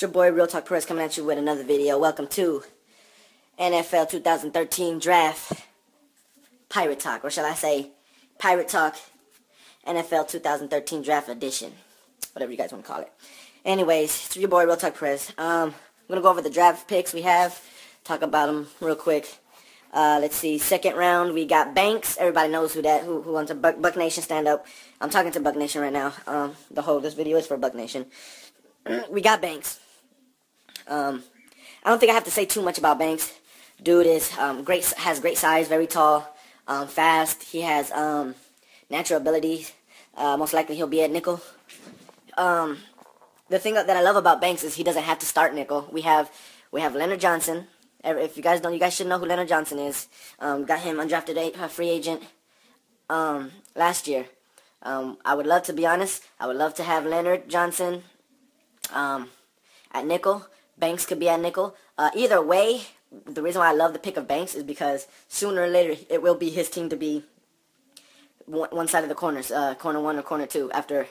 It's your boy Real Talk Perez coming at you with another video. Welcome to NFL 2013 Draft Pirate Talk, or shall I say Pirate Talk NFL 2013 Draft Edition, whatever you guys want to call it. Anyways, it's your boy Real Talk Perez. I'm gonna go over the draft picks we have, talk about them real quick. Let's see. Second round, we got Banks. Everybody knows who wants a Buck Nation stand up. I'm talking to Buck Nation right now. This video is for Buck Nation. We got Banks. I don't think I have to say too much about Banks. Dude is has great size, very tall, fast. He has natural abilities. Most likely he'll be at nickel. The thing that I love about Banks is he doesn't have to start nickel. We have Leonard Johnson. If you guys don't, you guys should know who Leonard Johnson is. Got him undrafted free agent last year. I would love to be honest. I would love to have Leonard Johnson at nickel. Banks could be at nickel. Either way, the reason why I love the pick of Banks is because sooner or later it will be his team to be one side of the corners, corner one or corner two, after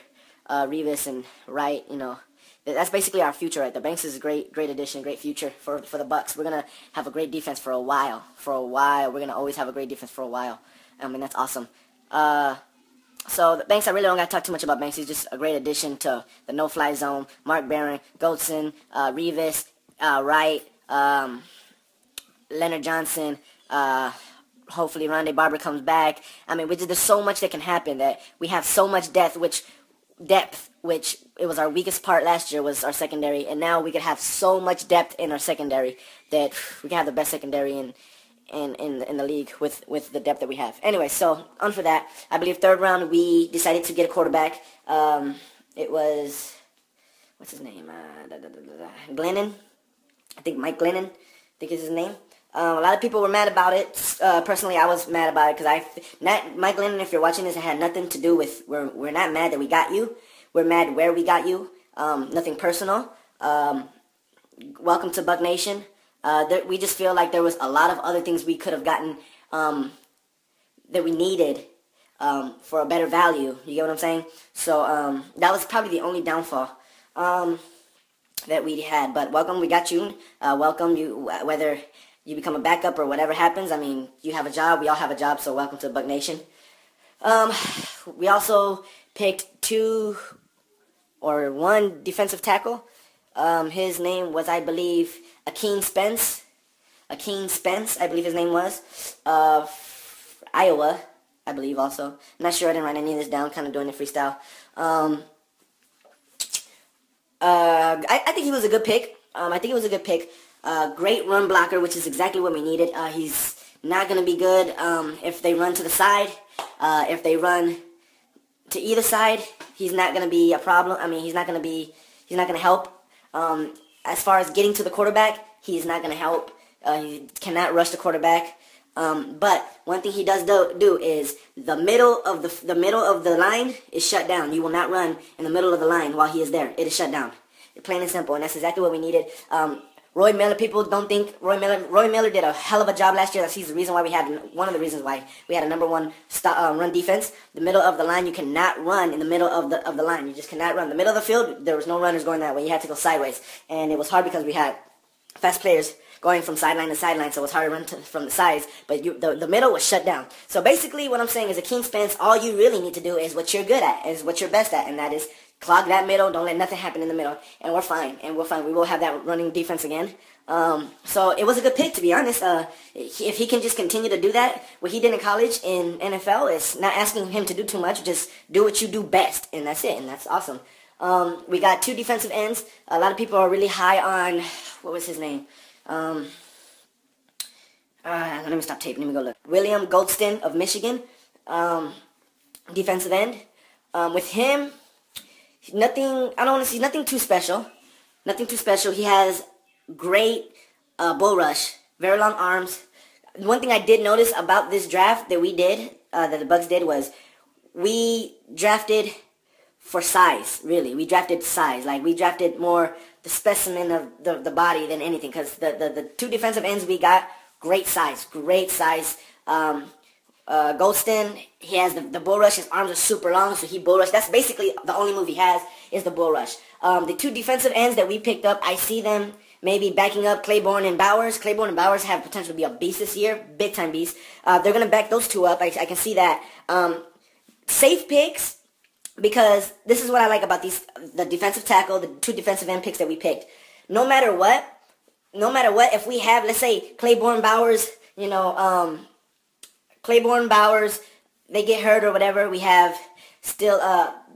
Revis and Wright. You know, that's basically our future right there. Banks is a great addition, great future for the Bucs. We're gonna have a great defense for a while. We're gonna always have a great defense for a while. I mean, that's awesome. So Banks, I really don't got to talk too much about Banks. He's just a great addition to the no-fly zone. Mark Barron, Goldson, Revis, Wright, Leonard Johnson. Hopefully Rondé Barber comes back. I mean, there's so much that can happen. That we have so much depth, which it was our weakest part last year, was our secondary, and now we could have so much depth in our secondary that we can have the best secondary in the league with the depth that we have. Anyway, so on for that. I believe third round we decided to get a quarterback. It was, what's his name? Glennon. I think Mike Glennon, I think is his name. A lot of people were mad about it. Personally, I was mad about it because Mike Glennon, if you're watching this, it had nothing to do with, we're not mad that we got you. We're mad where we got you. Nothing personal. Welcome to Buck Nation. We just feel like there was a lot of other things we could have gotten that we needed for a better value. You get what I'm saying? So that was probably the only downfall that we had. But welcome, we got you. Welcome you, whether you become a backup or whatever happens. I mean, you have a job. We all have a job. So welcome to Buck Nation. We also picked one defensive tackle. His name was, I believe, Akeem Spence, I believe his name was, Iowa, I believe also. I'm not sure, I didn't write any of this down, kind of doing the freestyle. I think he was a good pick. Great run blocker, which is exactly what we needed. He's not going to be good if they run to the side. If they run to either side, he's not going to be a problem. I mean, he's not going to help. As far as getting to the quarterback, he's not going to help. He cannot rush the quarterback. But one thing he does do is the middle of the line is shut down. You will not run in the middle of the line while he is there. It is shut down. Plain and simple, and that's exactly what we needed. Roy Miller, people don't think Roy Miller did a hell of a job last year. He's the reason why one of the reasons why we had a number one run defense. The middle of the line, you cannot run in the middle of the line. You just cannot run. The middle of the field, there was no runners going that way. You had to go sideways, and it was hard because we had fast players going from sideline to sideline, so it was hard to run from the sides. But the middle was shut down. So basically, what I'm saying is, Akeem Spence, all you really need to do is what you're good at, is what you're best at, and that is clog that middle. Don't let nothing happen in the middle, and we're fine. We will have that running defense again. So it was a good pick, to be honest. If he can just continue to do that, what he did in college, in NFL, is not asking him to do too much. Just do what you do best, and that's it, and that's awesome. We got two defensive ends. A lot of people are really high on, what was his name? Let me stop taping. Let me go look. William Goldston of Michigan, defensive end. With him, nothing too special. Nothing too special. He has great bull rush, very long arms. One thing I did notice about this draft that we did, that the Bucs did, was we drafted for size, really. We drafted size. Like, we drafted more the specimen of the body than anything, because the two defensive ends we got, great size. Goldston, he has the bull rush. His arms are super long, so he bull rush. That's basically the only move he has is the bull rush. The two defensive ends that we picked up, I see them maybe backing up Claiborne and Bowers. Claiborne and Bowers have potential to be a beast this year, big time beast. They're gonna back those two up. I can see that. Safe picks, because this is what I like about the defensive tackle, the two defensive end picks that we picked. No matter what, if we have, let's say, Claiborne, Bowers, Claiborne, Bowers, they get hurt or whatever, we have still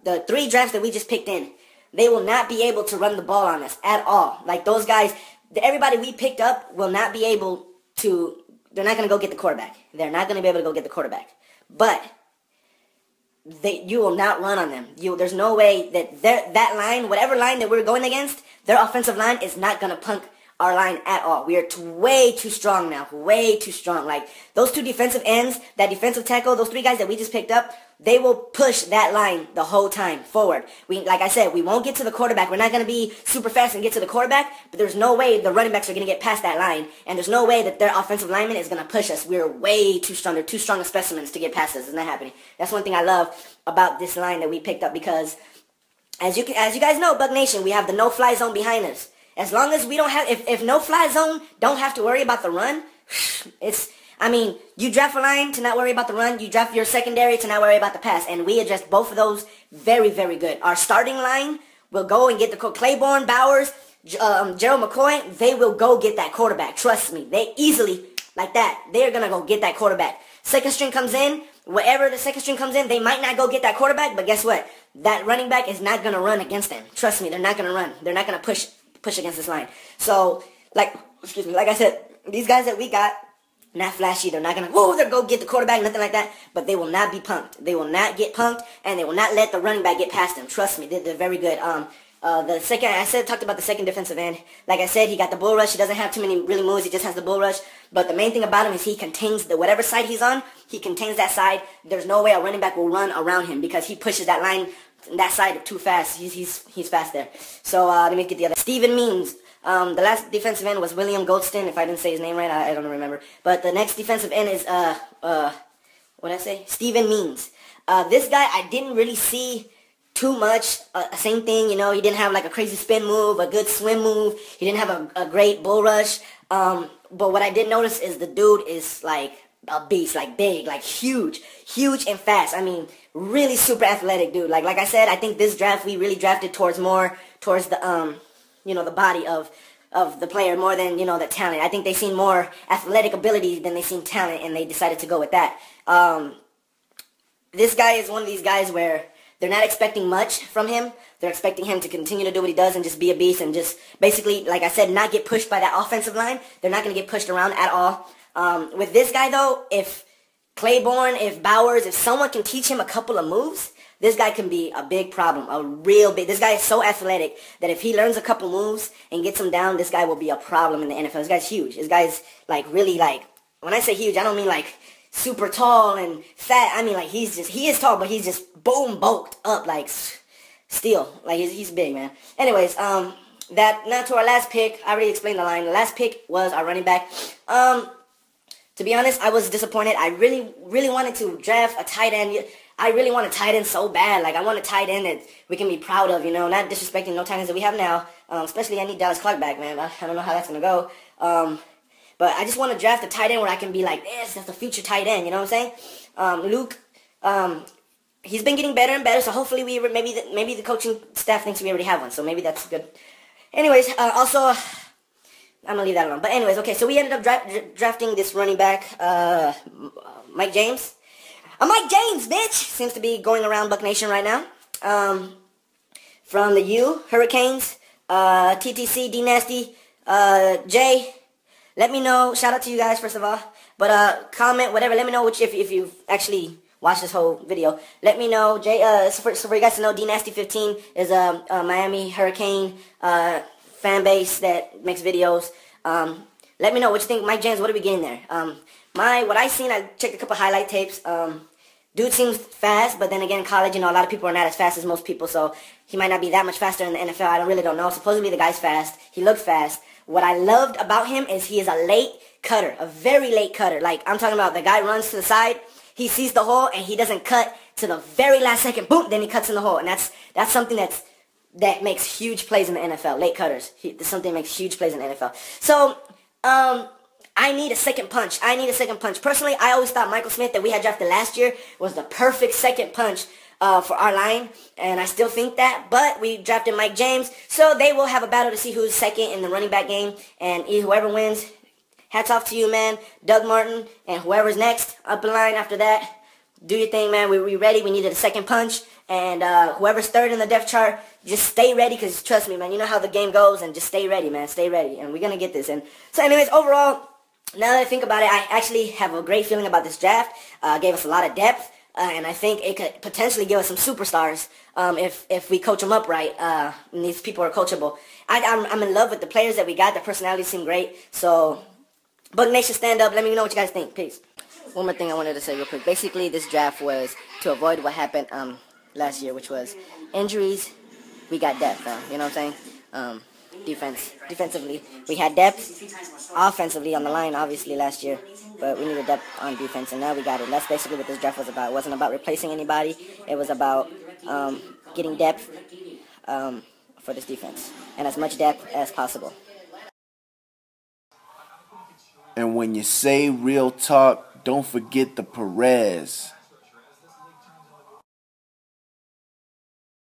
the three drafts that we just picked in. They will not be able to run the ball on us at all. Like those guys, everybody we picked up will not be able to, they're not going to go get the quarterback. They're not going to be able to go get the quarterback. But you will not run on them. There's no way that that line, whatever line that we're going against, their offensive line is not going to punk our line at all. We are way too strong now. Way too strong. Like, those two defensive ends, that defensive tackle, those three guys that we just picked up, they will push that line the whole time forward. Like I said, we won't get to the quarterback. We're not going to be super fast and get to the quarterback, but there's no way the running backs are going to get past that line, and there's no way that their offensive lineman is going to push us. We're way too strong. They're too strong of specimens to get past us. It's not happening. That's one thing I love about this line that we picked up, because as you guys know, Buck Nation, we have the no-fly zone behind us. As long as we don't have, if no-fly zone don't have to worry about the run, you draft a line to not worry about the run, you draft your secondary to not worry about the pass, and we addressed both of those very, very good. Our starting line will go and get the Claiborne, Bowers, Gerald McCoy, they will go get that quarterback. Trust me, they easily, like that, they're going to go get that quarterback. Second string comes in, wherever the second string comes in, they might not go get that quarterback, but guess what? That running back is not going to run against them. Trust me, they're not going to run. They're not going to push against this line. So, like I said, these guys that we got, not flashy, they're not going to, they'll go get the quarterback, nothing like that, but they will not be punked. They will not get punked, and they will not let the running back get past them. Trust me, they're very good. Talked about the second defensive end. Like I said, he got the bull rush. He doesn't have too many really moves. He just has the bull rush. But the main thing about him is he contains whatever side he's on, he contains that side. There's no way a running back will run around him, because he pushes that line, that side too fast. He's fast there. So let me get the other. Steven Means. The last defensive end was William Goldston. If I didn't say his name right, I don't remember. But the next defensive end is what did I say? Steven Means. This guy, I didn't really see too much. Same thing, he didn't have like a crazy spin move, a good swim move. He didn't have a great bull rush. But what I did notice is the dude is like a beast, like big, like huge and fast. Really super athletic dude. Like I said, I think this draft we really drafted towards the the body of the player more than the talent. I think they seen more athletic ability than they seen talent, and they decided to go with that. This guy is one of these guys where they're not expecting much from him. They're expecting him to continue to do what he does and just be a beast and just basically, like I said, not get pushed by that offensive line. They're not going to get pushed around at all. With this guy, though, if Claiborne, if Bowers, if someone can teach him a couple of moves, this guy can be a big problem, a real big. This guy is so athletic that if he learns a couple moves and gets him down, this guy will be a problem in the NFL. This guy's huge. This guy's really when I say huge, I don't mean like super tall and fat. I mean like he is tall, but he's just boom bulked up like steel. Like he's big, man. Anyways, now to our last pick. I already explained the line. The last pick was our running back. To be honest, I was disappointed. I really wanted to draft a tight end. I really want a tight end so bad. Like, I want a tight end that we can be proud of, not disrespecting no tight ends that we have now. Especially I need Dallas Clark back, man. I don't know how that's going to go. But I just want to draft a tight end where I can be like, yes, that's the future tight end. You know what I'm saying? Luke, he's been getting better and better, so hopefully maybe the coaching staff thinks we already have one, so maybe that's good. Anyways, also, I'm going to leave that alone. But anyways, okay, so we ended up drafting this running back, Mike James. Mike James, bitch! Seems to be going around Buck Nation right now. From the U, Hurricanes, TTC, D Nasty, Jay. Let me know. Shout out to you guys, first of all. But comment, whatever. Let me know if you've actually watched this whole video. Let me know. Jay. So for you guys to know, D Nasty 15 is a Miami Hurricane fan base that makes videos. Let me know what you think. Mike James, what are we getting there? What I seen, I checked a couple highlight tapes. Dude seems fast, but then again, in college, a lot of people are not as fast as most people, so he might not be that much faster in the NFL. I really don't know. Supposedly the guy's fast. He looked fast. What I loved about him is he is a late cutter, a very late cutter. Like, I'm talking about the guy runs to the side. he sees the hole and he doesn't cut to the very last second. Boom, then he cuts in the hole, and that's something that makes huge plays in the NFL. Late cutters. Something that makes huge plays in the NFL. So, I need a second punch. Personally, I always thought Michael Smith that we had drafted last year was the perfect second punch for our line, and I still think that, but we drafted Mike James, so they will have a battle to see who's second in the running back game, and whoever wins, hats off to you, man, Doug Martin, and whoever's next up in line after that, do your thing, man. We ready. We needed a second punch, and whoever's third in the depth chart, just stay ready, because trust me, man, you know how the game goes, and just stay ready, man, stay ready, and we're going to get this. And so anyways, overall, now that I think about it, I actually have a great feeling about this draft. Gave us a lot of depth, and I think it could potentially give us some superstars if we coach them up right. And these people are coachable. I'm in love with the players that we got. Their personalities seem great. So, Bug Nation, stand up. Let me know what you guys think. Peace. One more thing I wanted to say real quick. Basically, this draft was to avoid what happened last year, which was injuries. We got depth, you know what I'm saying? Defensively, we had depth. Offensively, on the line, obviously, last year. But we needed depth on defense, and now we got it. And that's basically what this draft was about. It wasn't about replacing anybody. It was about getting depth for this defense. And as much depth as possible. And when you say real talk, don't forget the Perez.